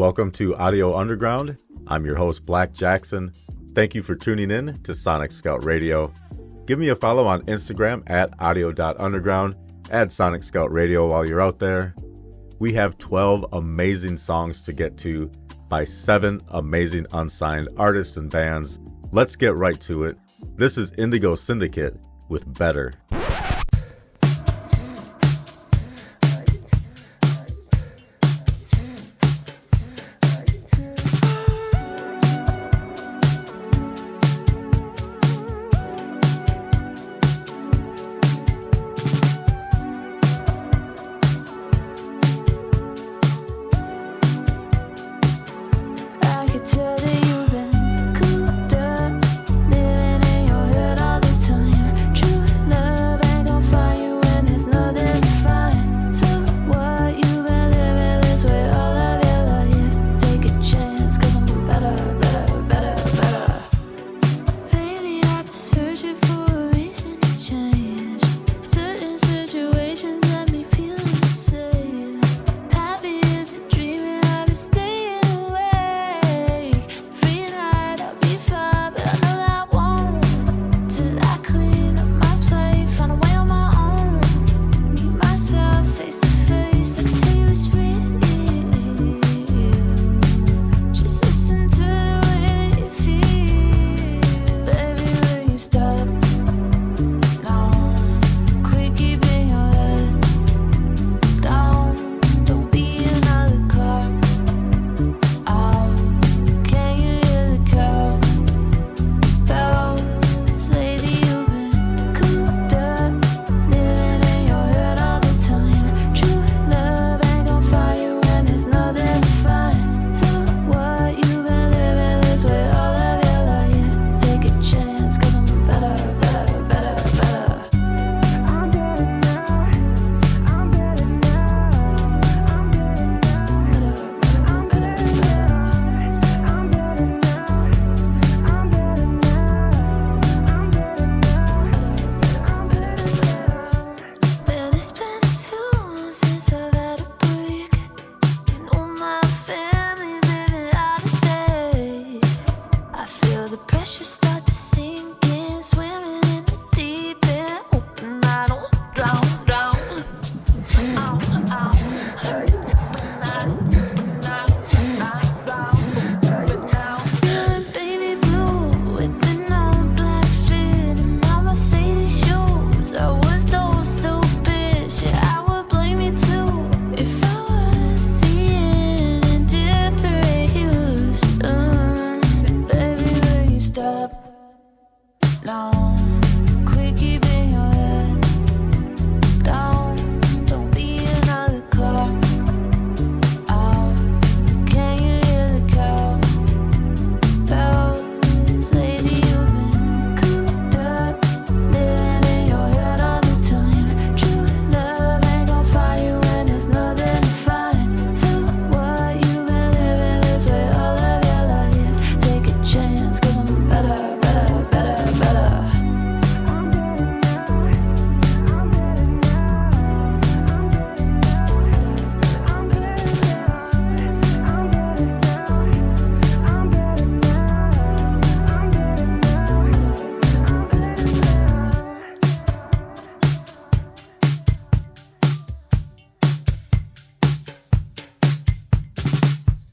welcome to Audio Underground. I'm your host, Black Jackson. Thank you for tuning in to Sonic Scout Radio. Give me a follow on Instagram at audio.underground. Add Sonic Scout Radio while you're out there. We have 12 amazing songs to get to by 7 amazing unsigned artists and bands. Let's get right to it. This is Indigo Syndicate with Better.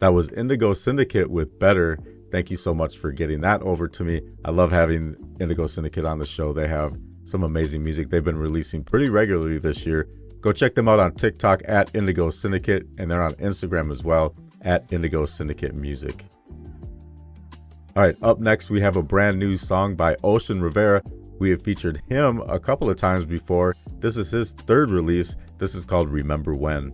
That was Indigo Syndicate with Better. Thank you so much for getting that over to me. I love having Indigo Syndicate on the show. They have some amazing music they've been releasing pretty regularly this year. Go check them out on TikTok at Indigo Syndicate, and they're on Instagram as well at Indigo Syndicate Music. All right, up next we have a brand new song by Ocean Rivera. We have featured him a couple of times before. This is his 3rd release. This is called Remember When.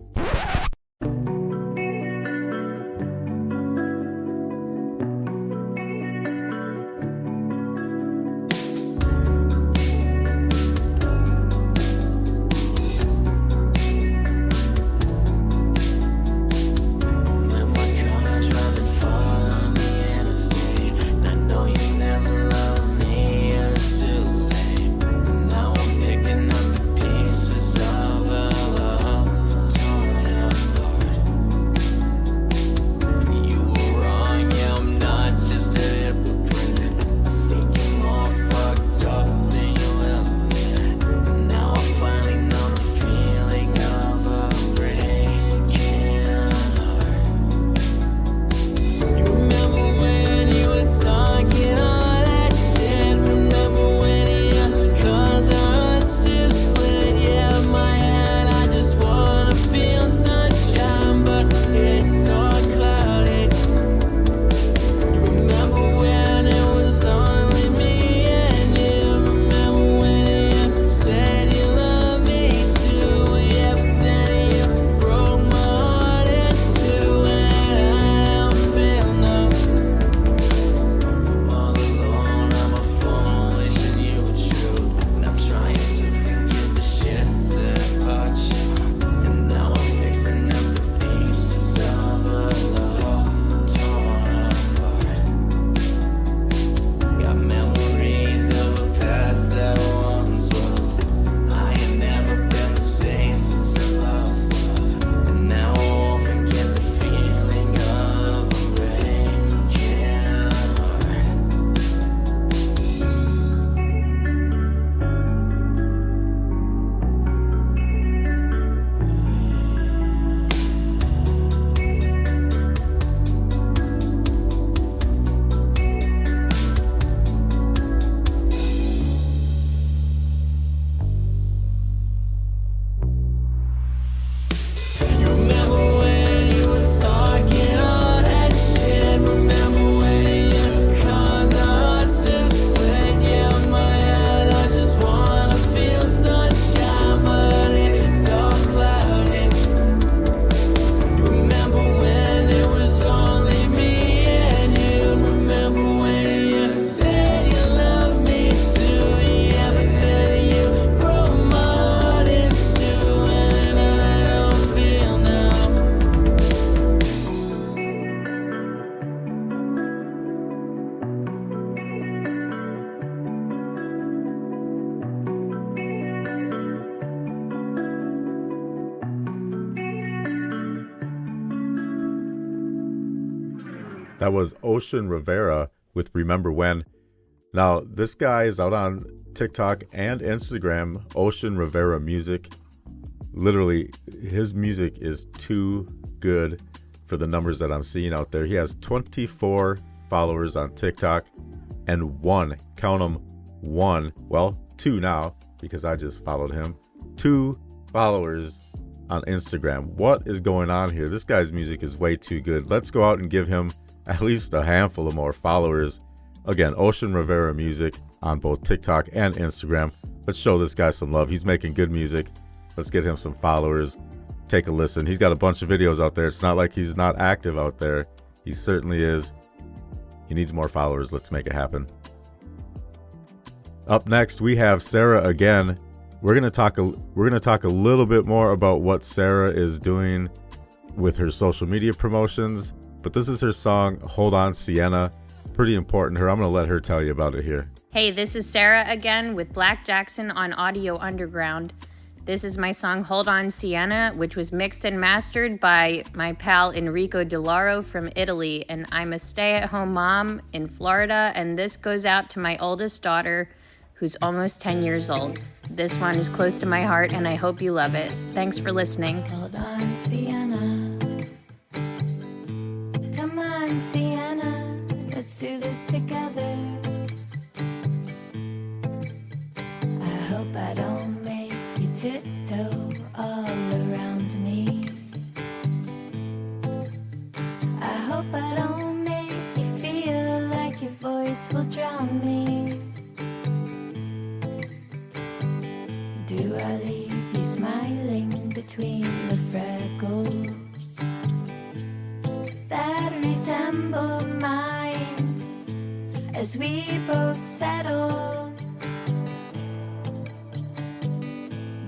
Pieces of a love torn apart. That was Ocean Rivera with Remember When. Now, this guy is out on TikTok and Instagram, Ocean Rivera Music. Literally, his music is too good for the numbers that I'm seeing out there. He has 24 followers on TikTok and one, count them, one, well, two now because I just followed him, 2 followers on Instagram. What is going on here? This guy's music is way too good. Let's go out and give him at least a handful of more followers. Again, Ocean Rivera Music on both TikTok and Instagram. Let's show this guy some love. He's making good music. Let's get him some followers. Take a listen. He's got a bunch of videos out there. It's not like he's not active out there. He certainly is. He needs more followers. Let's make it happen. Up next, we have Sarah again. We're gonna talk a little bit more about what Sarah is doing with her social media promotions. But this is her song, Hold On Sienna. Pretty important to her. I'm going to let her tell you about it here. Hey, this is Sarah again with blckjcksn on Audio Underground. This is my song, Hold On Sienna, which was mixed and mastered by my pal Enrico DeLauro from Italy. And I'm a stay-at-home mom in Florida, and this goes out to my oldest daughter, who's almost 10 years old. This one is close to my heart, and I hope you love it. Thanks for listening. Hold on, Sienna. Come on, Sienna. Let's do this together. I hope I don't make you tiptoe all around me. I hope I don't make you feel like your voice will drown me. Do I leave you smiling between the freckles that resemble mine as we both settle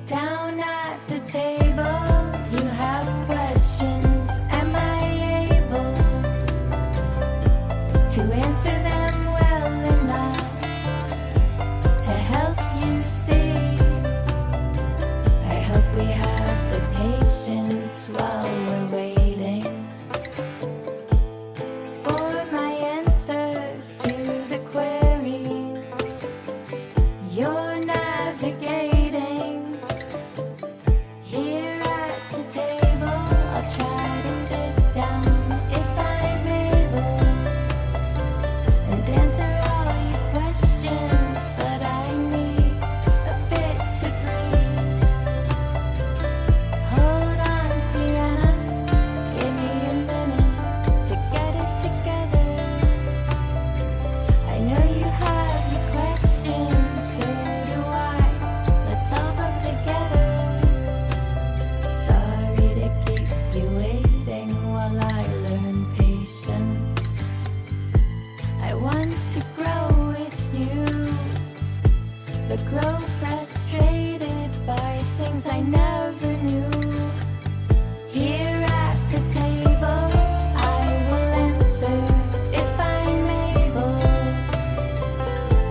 down at the table? You have questions, am I able to answer them well enough to help you see? I hope we have the patience while we're waiting for my answers to the queries you're navigating. Here at the table, I'll try to sit down if I'm able and answer all your questions, but I need a bit to breathe. Hold on, Sienna, give me a minute to get it together. I know you have your questions, so do I. Let's solve them together. Sorry to keep you waiting while I learn patience. I want to grow with you, but grow frustrated by things I never knew. Here at the table, I will answer if I'm able.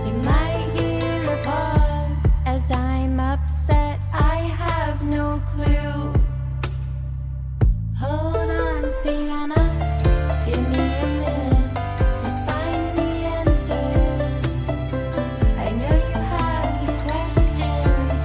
You might hear a pause as I'm upset. I have no clue. Hold on, Sienna. Give me a minute to find the answer. I know you have your questions,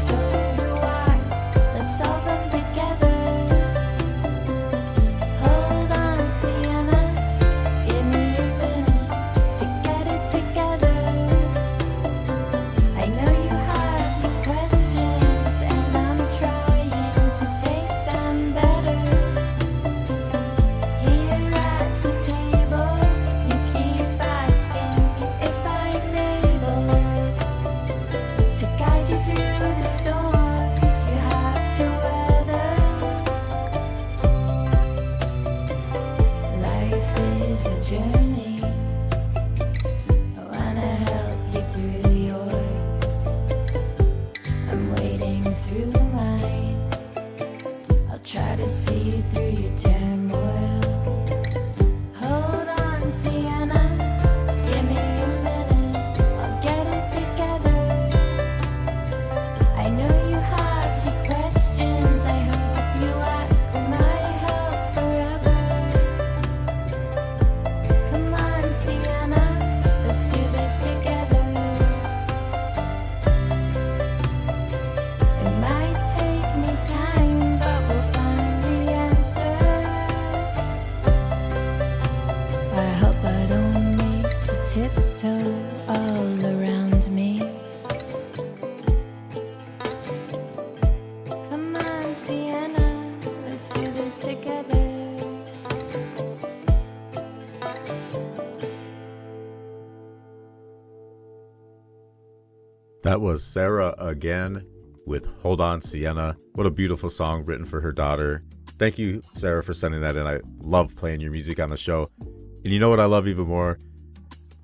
That was Sarah again with Hold On Sienna. What a beautiful song written for her daughter. Thank you, Sarah, for sending that in. I love playing your music on the show. And you know what I love even more?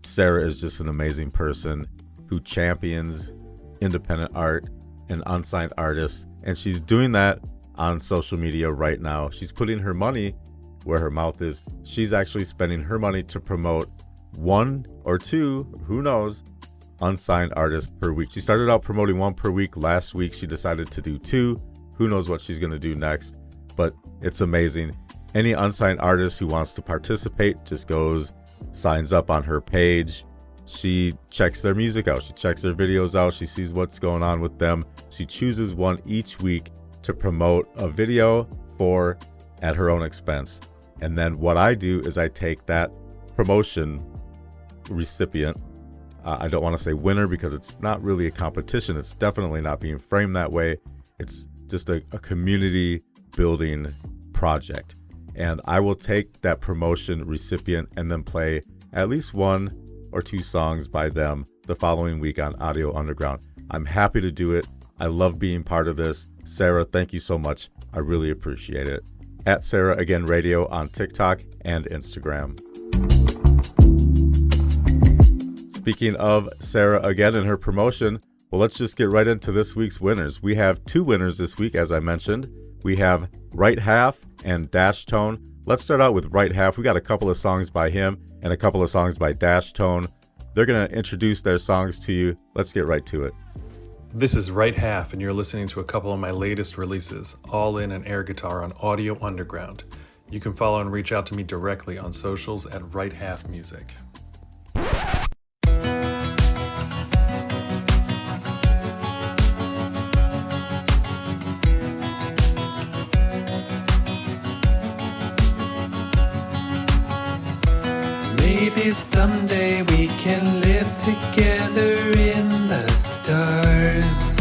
Sarah is just an amazing person who champions independent art and unsigned artists. And she's doing that on social media right now. She's putting her money where her mouth is. She's actually spending her money to promote 1 or 2, who knows, unsigned artists per week. She started out promoting 1 per week. Last week she decided to do 2. Who knows what she's going to do next, but it's amazing. Any unsigned artist who wants to participate just goes, signs up on her page. She checks their music out. She checks their videos out. She sees what's going on with them. She chooses one each week to promote a video for at her own expense. And then what I do is I take that promotion recipient, I don't want to say winner because it's not really a competition. It's definitely not being framed that way. It's just a community building project. And I will take that promotion recipient and then play at least 1 or 2 songs by them the following week on Audio Underground. I'm happy to do it. I love being part of this. Sarah, thank you so much. I really appreciate it. At Sarah Again Radio on TikTok and Instagram. Speaking of Sarah again and her promotion, well, let's just get right into this week's winners. We have 2 winners this week, as I mentioned. We have Right Half and htone. Let's start out with Right Half. We got a couple of songs by him and a couple of songs by htone. They're going to introduce their songs to you. Let's get right to it. This is Right Half, and you're listening to a couple of my latest releases, all in an air guitar on Audio Underground. You can follow and reach out to me directly on socials at Right Half Music. Maybe someday we can live together in the stars.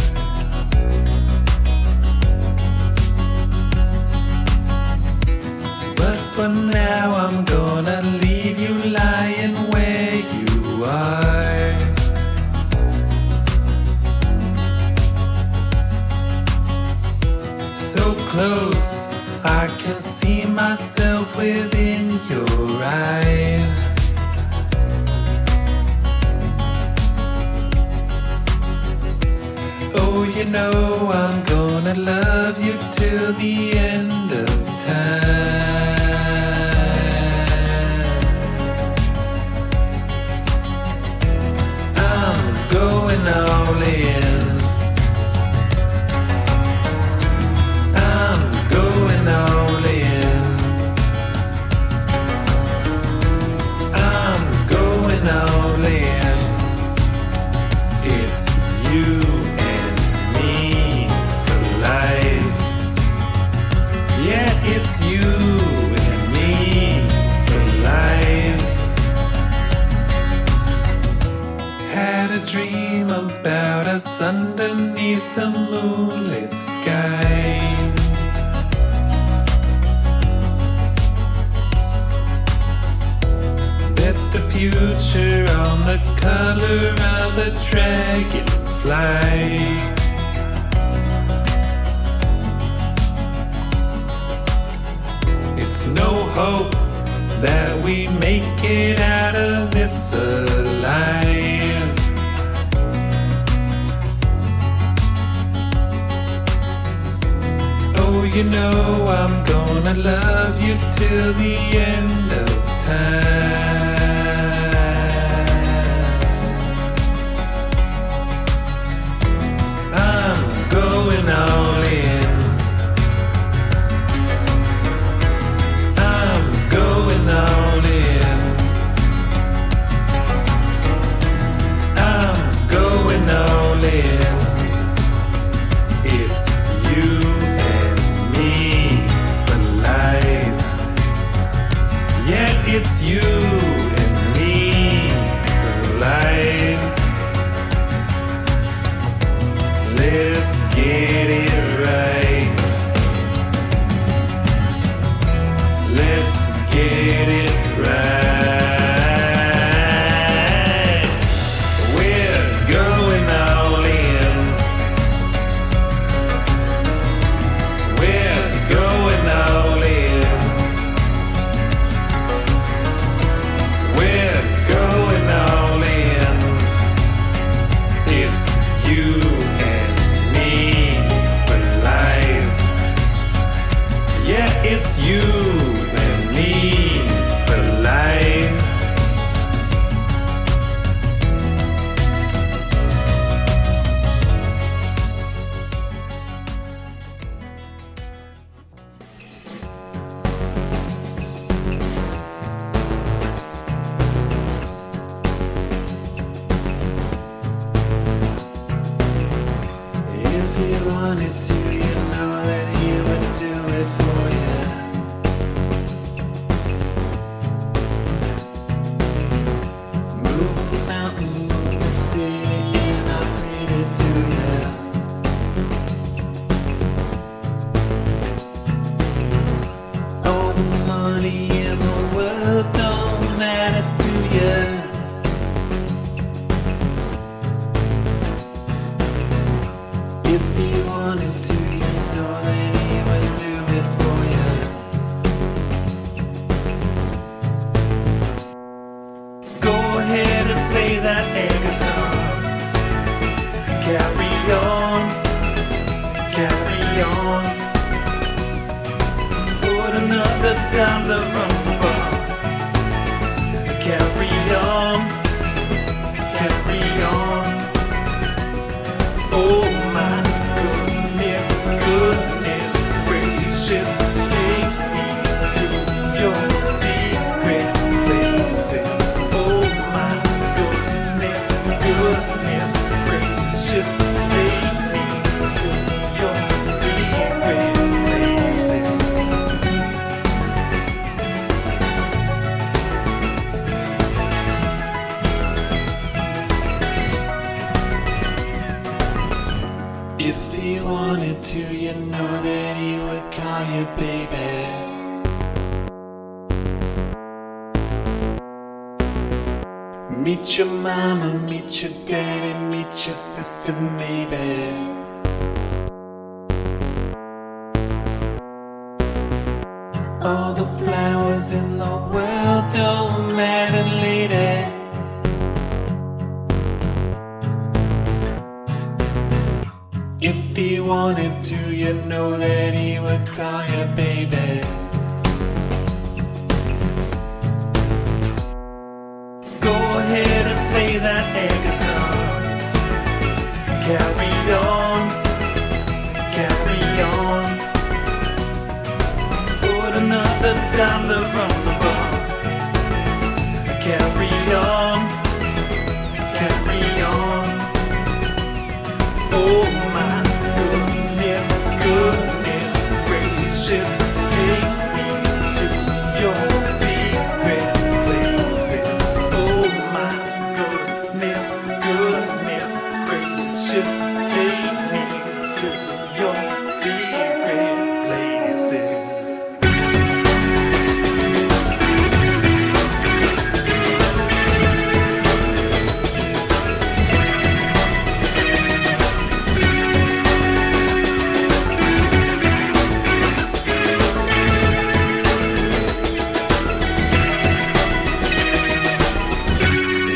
But for now I'm gonna leave you lying where you are. So close, I can see myself within your eyes. Oh, you know I'm gonna love you till the end of time. I'm going all in. I'm going all in. I'm going all in. It's you and me for life. Yeah, it's you and me for life. Had a dream about us underneath the moonlit sky. Bet the future on the color of the dragonfly. It's no hope that we make it out of this alive. Oh, you know I'm gonna love you till the end of time. I'm going all in. I'm going all in. I'm going all in. It's you and me for life. Yeah, it's you and me for life. Let's get it right. Let's get it right. We're going all in. If he wanted to, you know that he would do it for you. Move a mountain, move a city, and I'll read it to you. All the money in the world don't matter to you. If he wanted to, you know that he would do it for you. Go ahead and play that air guitar. Carry on, carry on. Put another dollar on the bar. Carry on, carry on. Oh my goodness, goodness gracious, take me to your secret places. Oh my goodness, goodness gracious, take me to your secret places. If he wanted to, you know that he would call you baby. Meet your mama, meet your daddy, meet your sister maybe. All the flowers in the world don't matter, lady. If he wanted to, you know that he would call you baby. Go ahead and play that air guitar. Carry on, carry on. Put another dollar on the bar. Carry on, carry on. Oh my goodness, goodness gracious, take me to your secret places. Oh my goodness, goodness gracious, take me to your secret places.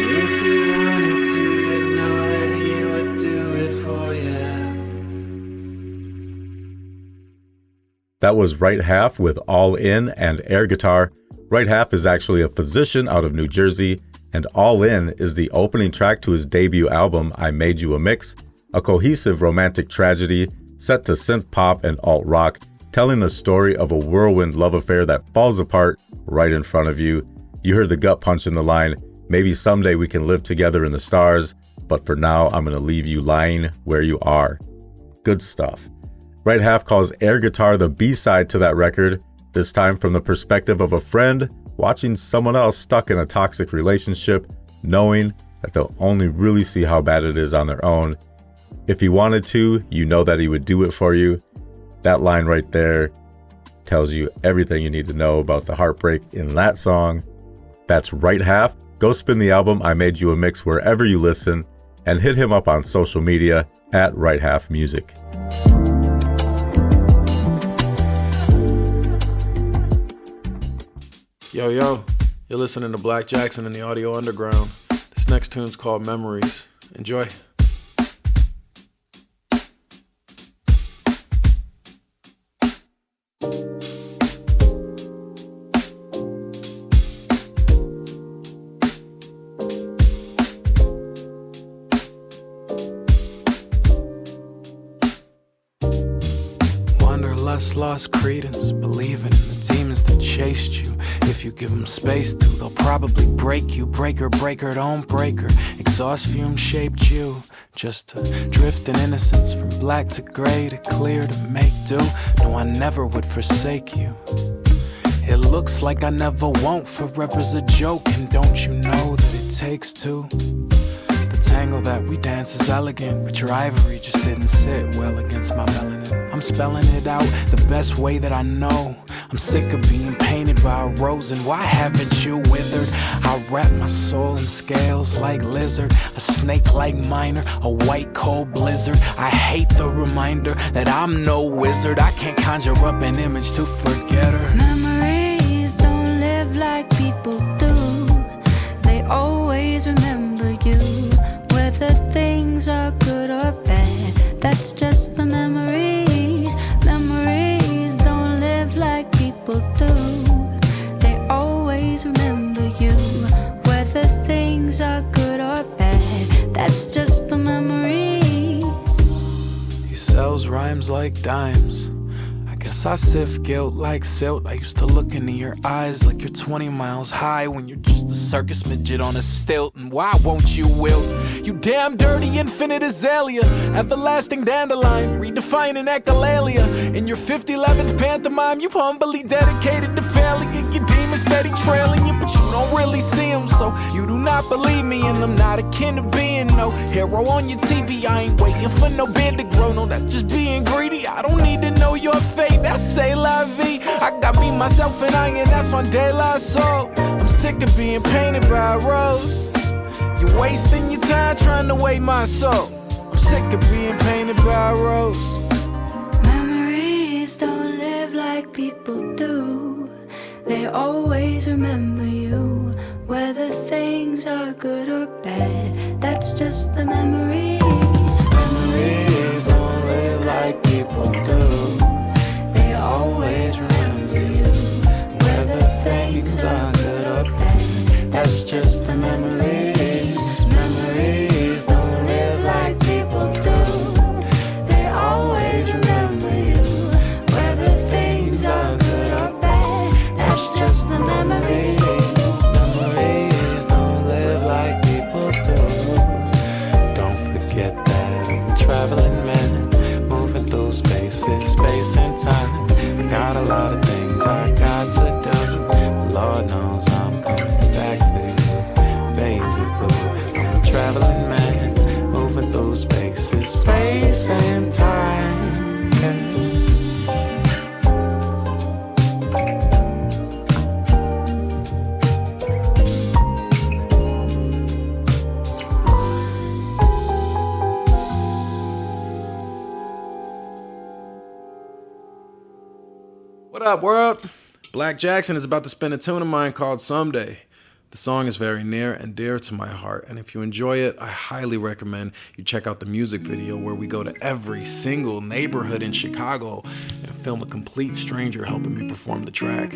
If you wanted to, you know that he would do it for you. That was Right Half with All In and air guitar. Right Half is actually a physician out of New Jersey, and All In is the opening track to his debut album, I Made You a Mix, a cohesive romantic tragedy set to synth pop and alt rock, telling the story of a whirlwind love affair that falls apart right in front of you. You heard the gut punch in the line, maybe someday we can live together in the stars, but for now I'm going to leave you lying where you are. Good stuff. Right Half calls air guitar the B-side to that record, this time from the perspective of a friend watching someone else stuck in a toxic relationship, knowing that they'll only really see how bad it is on their own. If he wanted to, you know that he would do it for you. That line right there tells you everything you need to know about the heartbreak in that song. That's Right Half. Go spin the album I Made You a Mix wherever you listen, and hit him up on social media at Right Half Music. Yo, you're listening to Black Jackson in the Audio Underground. This next tune's called Memories. Enjoy. Wonder less lost credence, believing in the demons that chased you. If you give them space to, they'll probably break you. Breaker, breaker, don't break her. Exhaust fume shaped you, just to drift in innocence, from black to gray to clear to make do. No, I never would forsake you. It looks like I never won't, forever's a joke. And don't you know that it takes two? The tango that we dance is elegant, but your ivory just didn't sit well against my melanin. I'm spelling it out the best way that I know. I'm sick of being painted by a rose, and why haven't you withered? I wrap my soul in scales like lizard, a snake like miner, a white cold blizzard. I hate the reminder that I'm no wizard. I can't conjure up an image to forget her. Memories don't live like people do. They always remember you, whether things are good or bad. That's just the memories. Memories don't live like people do. They always remember you, whether things are good or bad. That's just the memories. He sells rhymes like dimes. I sift guilt like silt. I used to look into your eyes like you're 20 miles high when you're just a circus midget on a stilt. And why won't you wilt? You damn dirty infinite azalea, everlasting dandelion, redefining echolalia. In your 5011th pantomime, you've humbly dedicated to failure. Your demons steady trailing you, but you don't really see them. So you do not believe me, and I'm not akin to being no hero on your TV. I ain't waiting for no beard to grow, no, that's just being greedy. I don't need to know your fate, that's say la vie. I got me, myself, and I, and that's on De La Soul. I'm sick of being painted by a rose. You're wasting your time trying to weigh my soul. I'm sick of being painted by a rose. Memories don't live like people do. They always remember you, whether things are good or bad. That's just the memories. Memories don't live like people do. They always remember you, whether things are good or bad. That's just the memories. Memories don't live like people do. They always remember you, whether things are good or bad. That's just the memories. Memories don't live like people do. Don't forget that I'm a traveling man, moving through spaces, space and time. I got a lot of things I got to do. Lord knows I'm coming back for you, baby boo. I'm a traveling man, moving through spaces, space and time. Yeah. What up, world? Black Jackson is about to spin a tune of mine called Someday. The song is very near and dear to my heart, and if you enjoy it, I highly recommend you check out the music video where we go to every single neighborhood in Chicago and film a complete stranger helping me perform the track.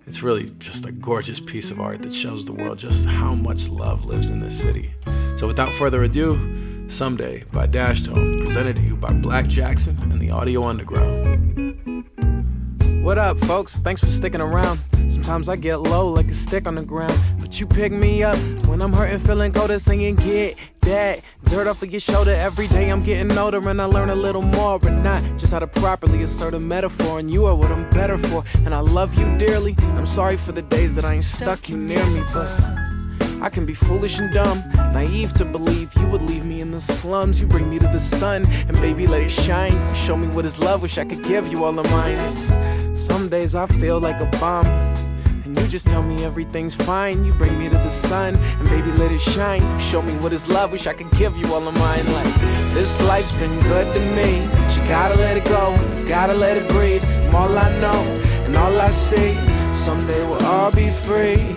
It's really just a gorgeous piece of art that shows the world just how much love lives in this city. So without further ado, Someday by htone, presented to you by Black Jackson and the Audio Underground. What up, folks? Thanks for sticking around. Sometimes I get low like a stick on the ground, but you pick me up when I'm hurting, feeling colder, singing get that dirt off of your shoulder. Every day I'm getting older and I learn a little more, but not just how to properly assert a metaphor. And you are what I'm better for, and I love you dearly. I'm sorry for the days that I ain't stuck you near me, but I can be foolish and dumb, naive to believe you would leave me in the slums. You bring me to the sun, and baby, let it shine. You show me what is love, wish I could give you all of mine. Some days I feel like a bomb, and you just tell me everything's fine. You bring me to the sun, and baby, let it shine. You show me what is love, wish I could give you all of mine. Like, this life's been good to me, but you gotta let it go, you gotta let it breathe. From all I know, and all I see, someday we'll all be free.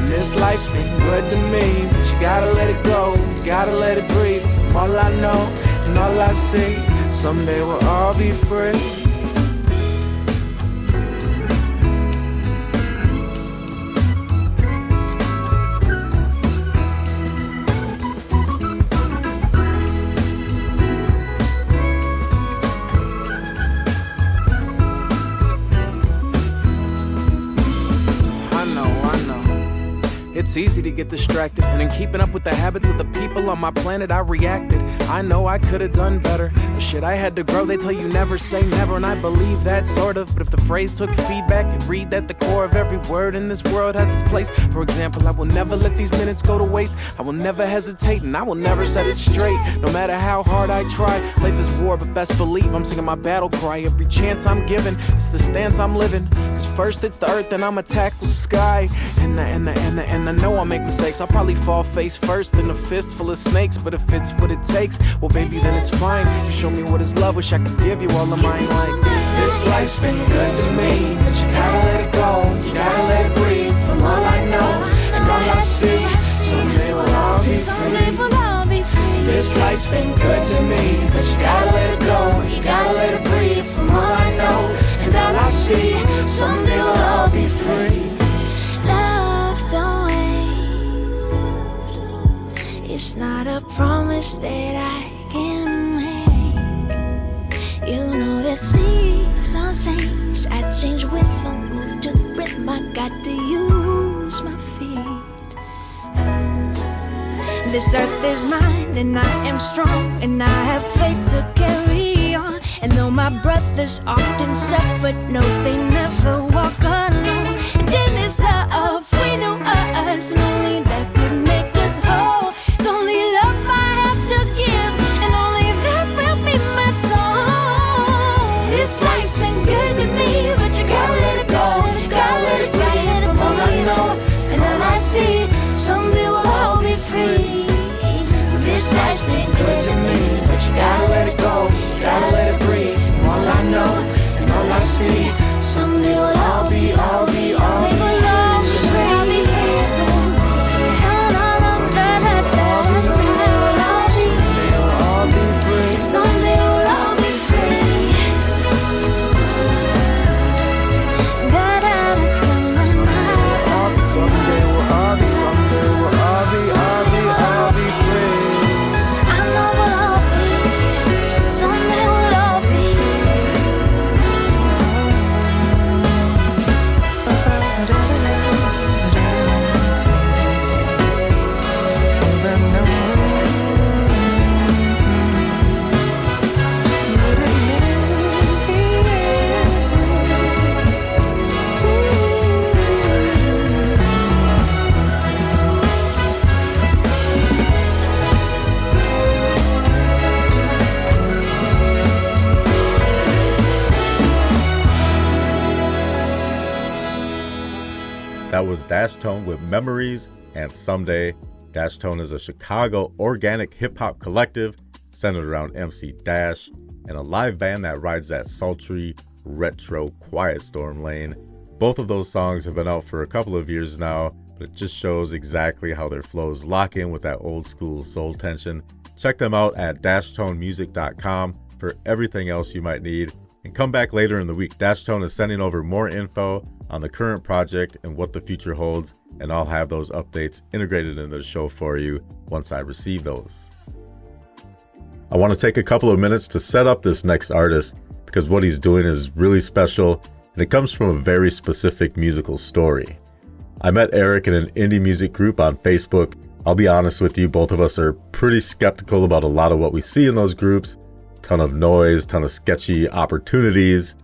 This life's been good to me, but you gotta let it go, you gotta let it breathe. From all I know and all I see, someday we'll all be free. It's easy to get distracted, and in keeping up with the habits of the people on my planet, I reacted. I know I could have done better. The shit I had to grow, they tell you never say never, and I believe that sort of. But if the phrase took feedback, you'd read that the core of every word in this world has its place. For example, I will never let these minutes go to waste. I will never hesitate, and I will never set it straight. No matter how hard I try, life is war, but best believe I'm singing my battle cry every chance I'm given. It's the stance I'm living. Cause first it's the earth, then I'ma tackle sky. And I know I'll make mistakes. I'll probably fall face first in a fist full of snakes. But if it's what it takes, well baby, then it's fine. You show me what is love, wish I could give you all of mine. Like, this life's been good to me, but you gotta let it go, you gotta let it breathe. From all I know and all I see, someday we'll all be free. This life's been good to me, but you gotta let it go, you gotta let it breathe. From all I know and all I see, someday we'll all be free. Love, don't wait. It's not a promise that I can make. You know that seasons change, I change with them. Move to the rhythm, I got to use my feet. This earth is mine and I am strong, and I have faith to carry on. And though my brothers often suffered, no, they never walk alone. And in this love, we know us, and only that could make us whole. It's only love I have to give, and only that will be my song. This life's been good to me, but you gotta let it go, you gotta let it breathe. From all I know and all I see, someday we'll all be free. This life's been good to me, but you gotta let it go, you gotta let it breathe. From all I know and all I see, someday we'll all be free. That was htone with Memories and Someday. htone is a Chicago organic hip-hop collective centered around MC Dash and a live band that rides that sultry, retro, quiet storm lane. Both of those songs have been out for a couple of years now, but it just shows exactly how their flows lock in with that old school soul tension. Check them out at dashtonemusic.com for everything else you might need. And come back later in the week. htone is sending over more info on the current project and what the future holds, and I'll have those updates integrated into the show for you once I receive those. I want to take a couple of minutes to set up this next artist because what he's doing is really special, and it comes from a very specific musical story. I met Eric in an indie music group on Facebook. I'll be honest with you, both of us are pretty skeptical about a lot of what we see in those groups. Ton of noise, ton of sketchy opportunities,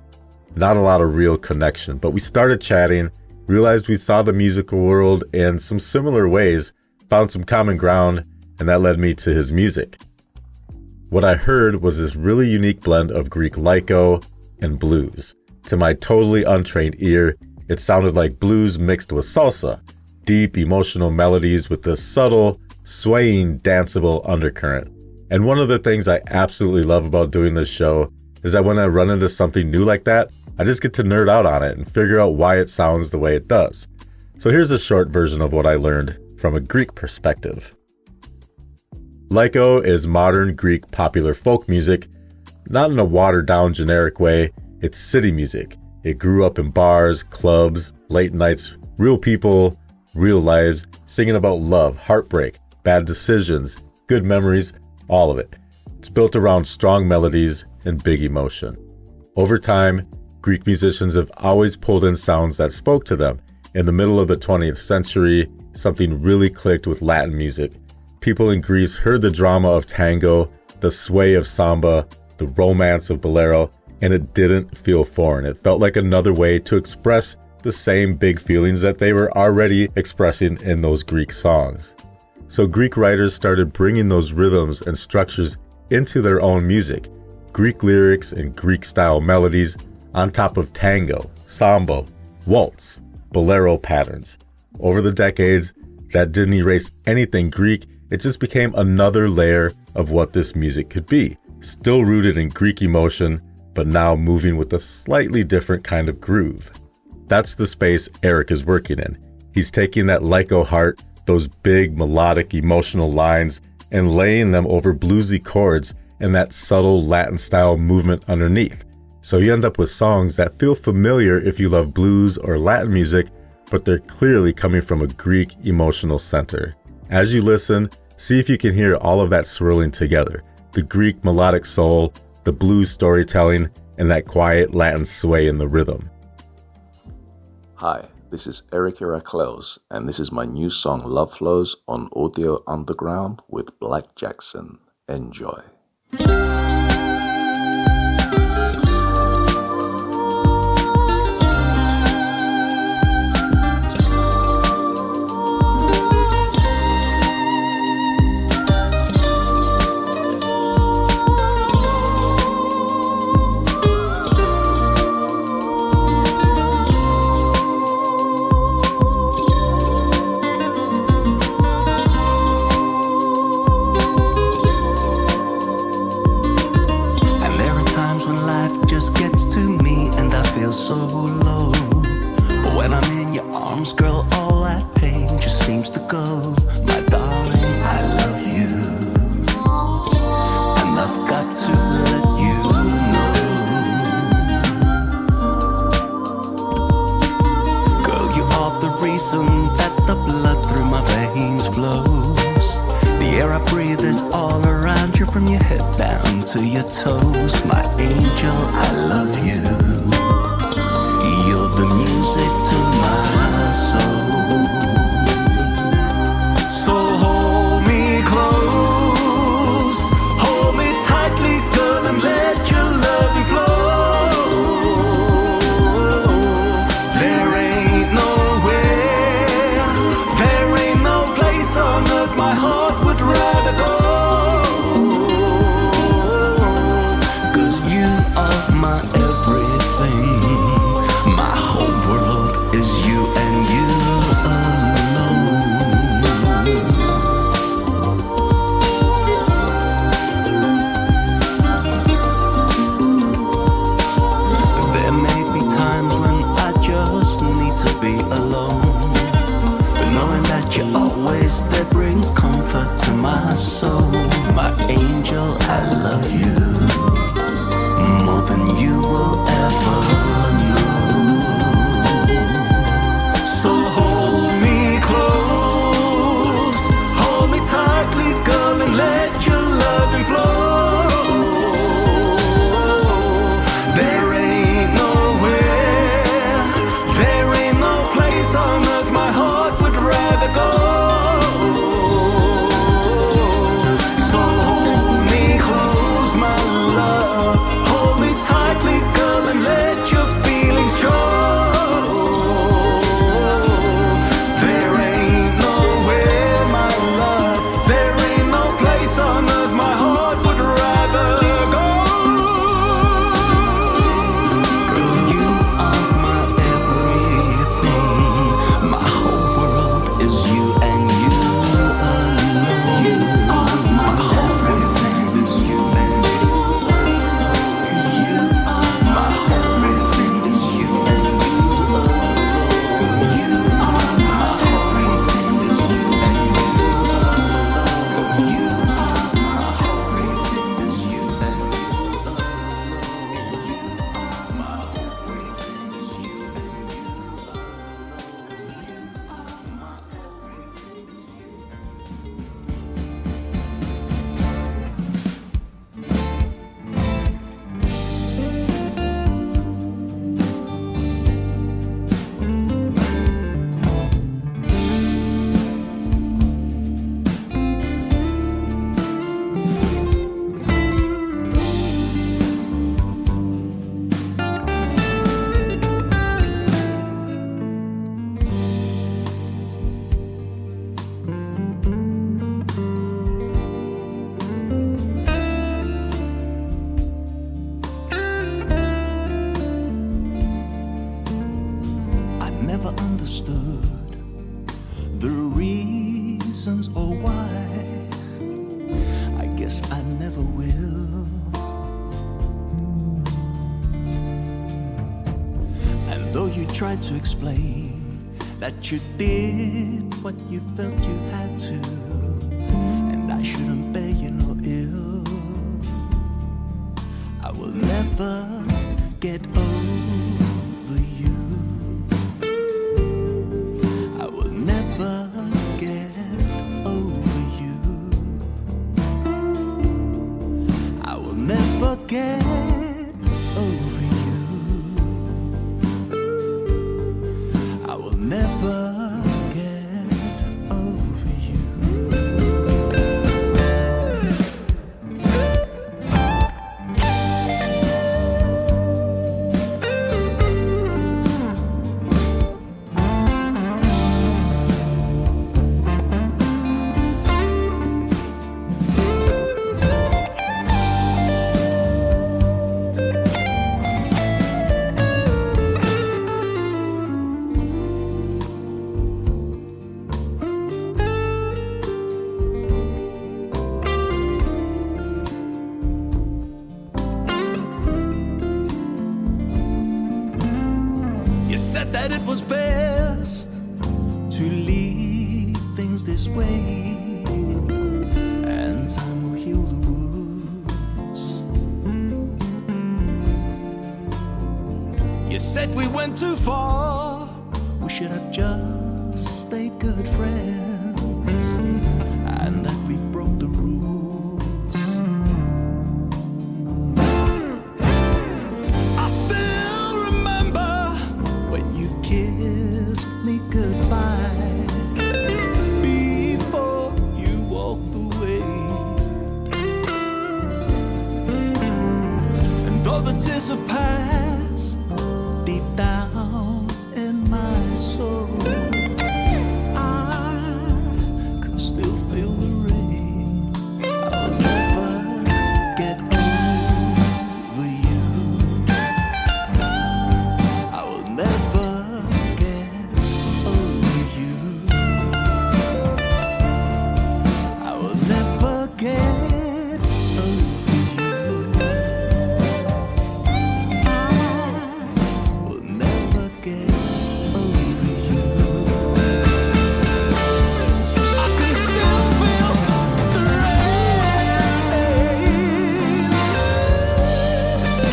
not a lot of real connection. But we started chatting, realized we saw the musical world in some similar ways, found some common ground, and that led me to his music. What I heard was this really unique blend of Greek Laiko and blues. To my totally untrained ear, it sounded like blues mixed with salsa, deep emotional melodies with this subtle, swaying, danceable undercurrent. And one of the things I absolutely love about doing this show is that when I run into something new like that, I just get to nerd out on it and figure out why it sounds the way it does. So here's a short version of what I learned from a Greek perspective. Laiko is modern Greek popular folk music, not in a watered-down generic way. It's city music. It grew up in bars, clubs, late nights, real people, real lives, singing about love, heartbreak, bad decisions, good memories, all of it. It's built around strong melodies and big emotion. Over time, Greek musicians have always pulled in sounds that spoke to them. In the middle of the 20th century, something really clicked with Latin music. People in Greece heard the drama of tango, the sway of samba, the romance of bolero, and it didn't feel foreign. It felt like another way to express the same big feelings that they were already expressing in those Greek songs. So Greek writers started bringing those rhythms and structures into their own music, Greek lyrics and Greek-style melodies on top of tango, samba, waltz, bolero patterns. Over the decades, that didn't erase anything Greek, it just became another layer of what this music could be, still rooted in Greek emotion, but now moving with a slightly different kind of groove. That's the space Eric is working in. He's taking that Laiko heart, those big melodic emotional lines, and laying them over bluesy chords and that subtle Latin-style movement underneath. So you end up with songs that feel familiar if you love blues or Latin music, but they're clearly coming from a Greek emotional center. As you listen, see if you can hear all of that swirling together. The Greek melodic soul, the blues storytelling, and that quiet Latin sway in the rhythm. Hi, this is Eric Eracleous, and this is my new song Love Flows on Audio Underground with blckjcksn. Enjoy. So low, but when I'm in your arms, girl, all that pain just seems to go. My darling, I love you, and I've got to let you know. Girl, you are the reason that the blood through my veins flows. The air I breathe is all around you, from your head down to your toes. My angel, I love you. You're the music to my soul. So hold me close, hold me tightly, girl, and let your loving flow. There ain't nowhere, there ain't no place on earth my heart would rather go. 'Cause you are my everything. you tried to explain that you did what you felt you had to, and I shouldn't bear you no ill. I will never get over you. I will never get over you. I will never get over you. I will never get over you. You said that it was best to leave things this way, and time will heal the wounds. You said we went too far, we should have just stayed good friends, and that we broke the rules. I still remember when you kissed me goodbye before you walked away. And though the tears have passed deep down in my soul, I can still feel the rain. I'll never get over you. I will never get over you. I will never get over you. I will never get over you. I can still feel the rain.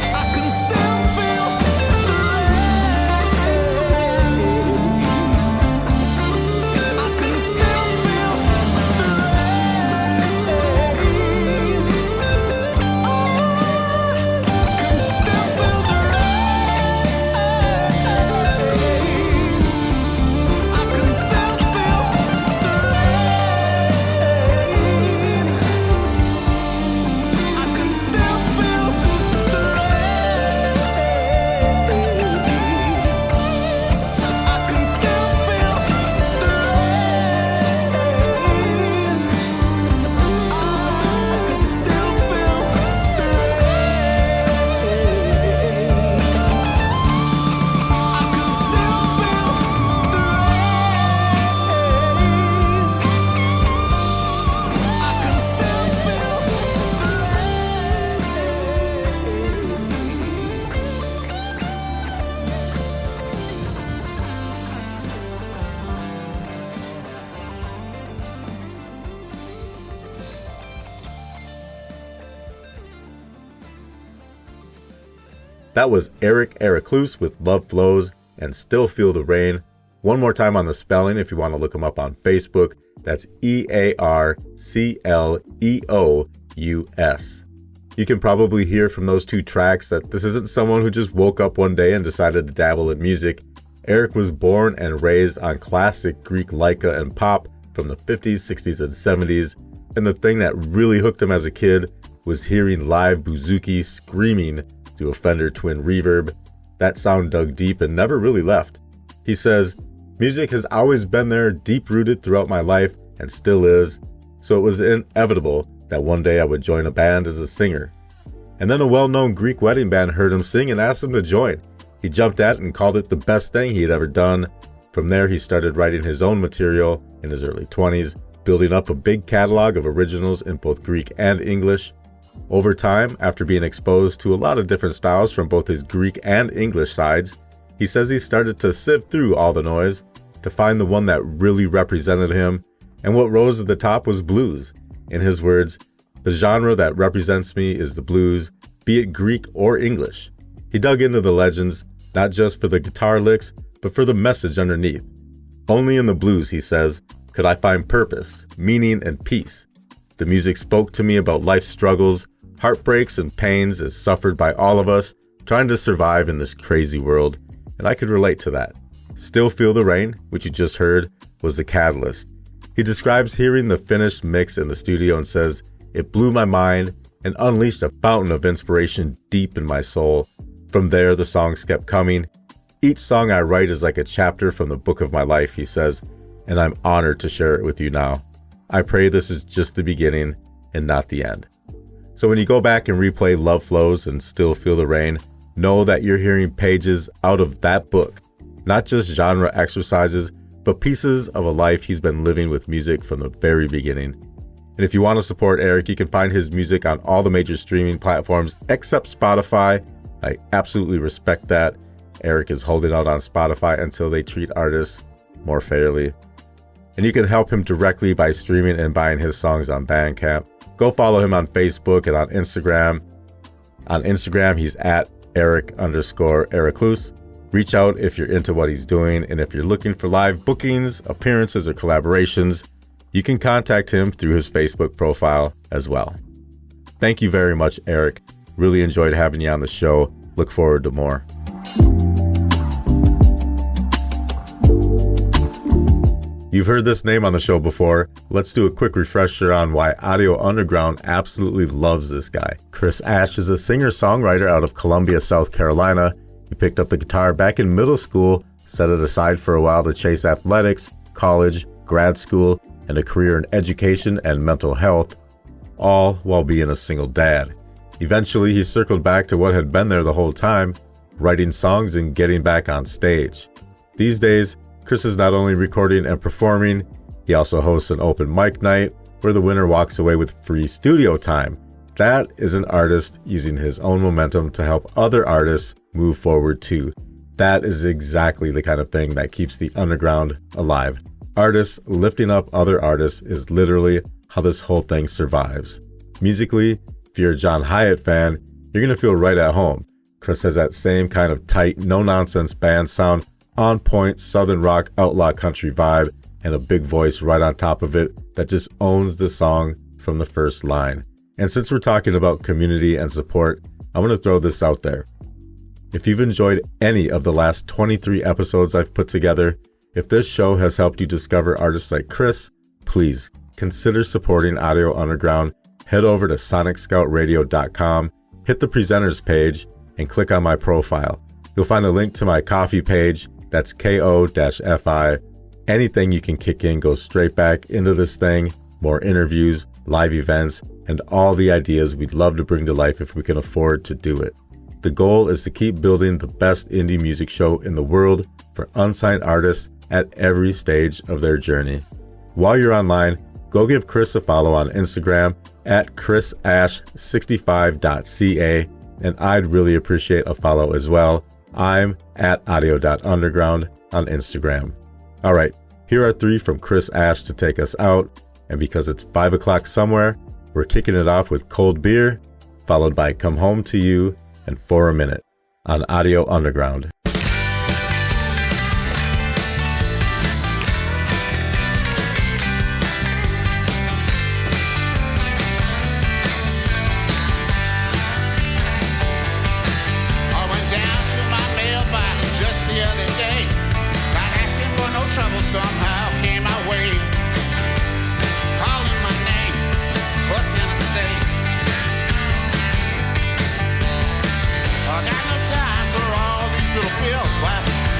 I can still feel the rain. I can still feel the rain. I can still feel the rain. I can still feel the rain. I can still feel the rain. I can still feel the That was Eracleous with Love Flows and Still Feel the Rain. One more time on the spelling if you want to look him up on Facebook. That's Earcleous. You can probably hear from those two tracks that this isn't someone who just woke up one day and decided to dabble in music. Eric was born and raised on classic Greek Laiko and pop from the 50s, 60s, and 70s. And the thing that really hooked him as a kid was hearing live bouzouki screaming to a Fender twin reverb. That sound dug deep and never really left. He says, music has always been there, deep-rooted throughout my life, and still is, so it was inevitable that one day I would join a band as a singer. And then a well-known Greek wedding band heard him sing and asked him to join. He jumped at it and called it the best thing he had ever done. From there, he started writing his own material in his early 20s, building up a big catalog of originals in both Greek and English. Over time, after being exposed to a lot of different styles from both his Greek and English sides, He says he started to sift through all the noise to find the one that really represented him, and what rose at the top was blues. In his words, "The genre that represents me is the blues, be it Greek or English." He dug into the legends, not just for the guitar licks, but for the message underneath. Only in the blues, he says, could I find purpose, meaning, and peace. The music spoke to me about life's struggles, heartbreaks, and pains as suffered by all of us trying to survive in this crazy world, and I could relate to that. Still Feel the Rain, which you just heard, was the catalyst. He describes hearing the finished mix in the studio and says, "It blew my mind and unleashed a fountain of inspiration deep in my soul. From there, the songs kept coming. Each song I write is like a chapter from the book of my life," he says, "and I'm honored to share it with you now. I pray this is just the beginning and not the end." So when you go back and replay Love Flows and Still Feel the Rain, know that you're hearing pages out of that book, not just genre exercises, but pieces of a life he's been living with music from the very beginning. And if you want to support Eric, you can find his music on all the major streaming platforms except Spotify. I absolutely respect that. Eric is holding out on Spotify until they treat artists more fairly. And you can help him directly by streaming and buying his songs on Bandcamp. Go follow him on Facebook and on Instagram. On Instagram, he's at Eric_Eracleous. Reach out if you're into what he's doing, and if you're looking for live bookings, appearances, or collaborations, you can contact him through his Facebook profile as well. Thank you very much, Eric. Really enjoyed having you on the show. Look forward to more. You've heard this name on the show before. Let's do a quick refresher on why Audio Underground absolutely loves this guy. Chris Ash is a singer-songwriter out of Columbia, South Carolina. He picked up the guitar back in middle school, set it aside for a while to chase athletics, college, grad school, and a career in education and mental health, all while being a single dad. Eventually, he circled back to what had been there the whole time, writing songs and getting back on stage. These days, Chris is not only recording and performing, he also hosts an open mic night where the winner walks away with free studio time. That is an artist using his own momentum to help other artists move forward too. That is exactly the kind of thing that keeps the underground alive. Artists lifting up other artists is literally how this whole thing survives. Musically, if you're a John Hyatt fan, you're going to feel right at home. Chris has that same kind of tight, no-nonsense band sound, on-point southern rock outlaw country vibe, and a big voice right on top of it that just owns the song from the first line. And since we're talking about community and support, I want to throw this out there. If you've enjoyed any of the last 23 episodes I've put together, if this show has helped you discover artists like Chris, please consider supporting Audio Underground. Head over to sonicscoutradio.com, hit the presenters page, and click on my profile. You'll find a link to my Ko-fi page. That's ko-fi. Anything you can kick in goes straight back into this thing. More interviews, live events, and all the ideas we'd love to bring to life if we can afford to do it. The goal is to keep building the best indie music show in the world for unsigned artists at every stage of their journey. While you're online, go give Chris a follow on Instagram at chrisash65.ca, and I'd really appreciate a follow as well. I'm at audio.underground on Instagram. All right, here are 3 from Chris Ash to take us out. And because it's 5 o'clock somewhere, we're kicking it off with Cold Beer, followed by Come Home to You and For a Minute on Audio Underground. Somehow came my way, calling my name. What can I say? I got no time for all these little bills. Why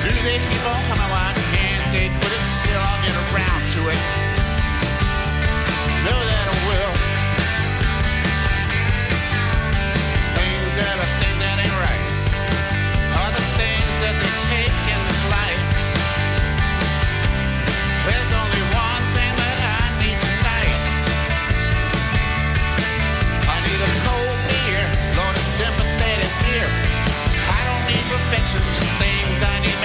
do they keep on coming? Why can't they quit it? Still, I'll get around to it. Know that I will. Things that I think that ain't right are the things that they take in this life. There's only one thing that I need tonight. I need a cold beer, Lord, a sympathetic beer. I don't need perfection, just things I need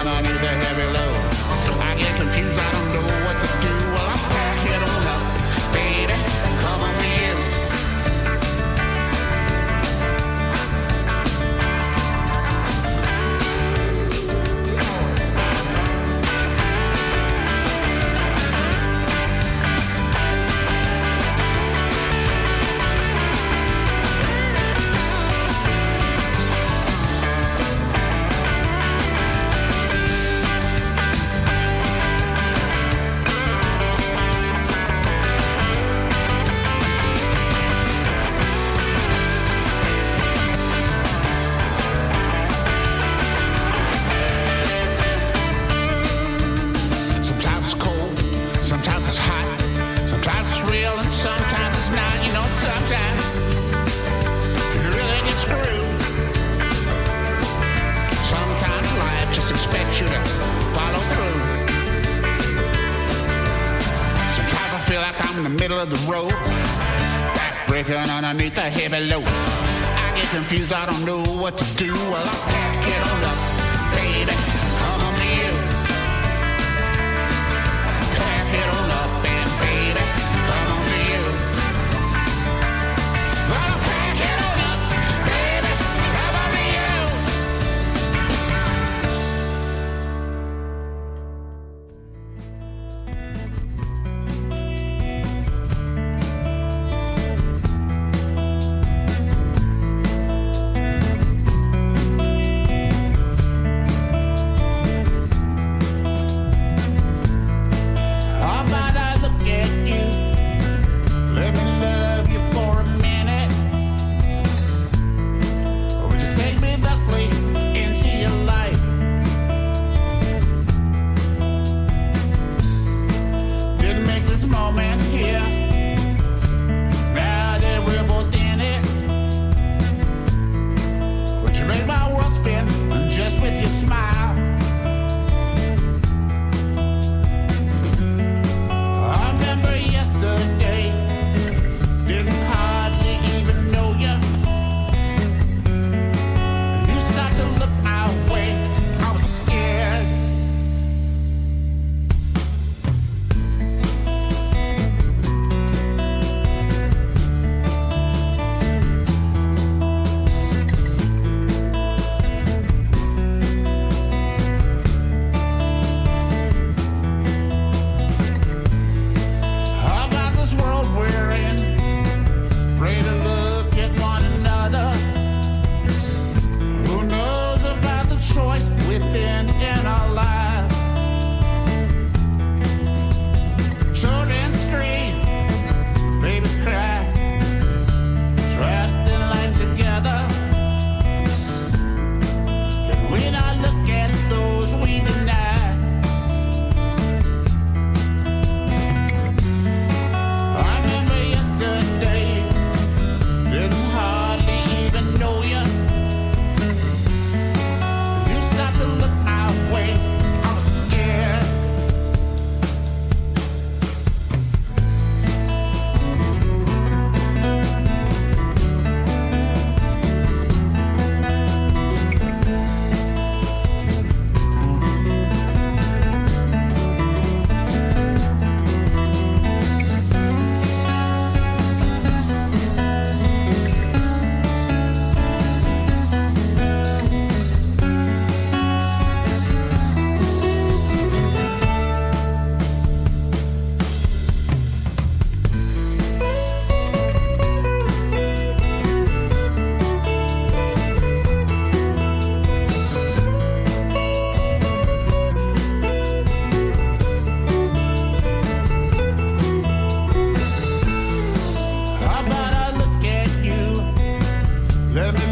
underneath the heavy load. I get confused, I don't know what to do. Well, I pack it on up, baby, come on with you. Sometimes it's cold, sometimes it's hot, sometimes it's real and sometimes it's not. You know, sometimes you really get screwed. Sometimes life just expects you to follow through. Sometimes I feel like I'm in the middle of the road, backbreaking underneath the heavy load. I get confused, I don't know what to do. Well, I pack it on up, baby, come on to you. Pack it on up and baby, come on to you. Well, I pack it on up, baby, come on to you. How about I look at you? Let me love you for a minute. Or would you take me thusly into your life? Didn't make this moment here. Now that we're both in it, would you make my world spin just with your smile? I remember yesterday, didn't hardly even know you. You started to look my way, I was scared. How about this world we're in? Afraid to look at one another. Who knows about the choice within in our lives? Children scream, babies cry, trapped in life together. Can we not look at those we deny? I remember yesterday, didn't hardly even know you. You started to look my way, I was scared. How about I look at you? Let me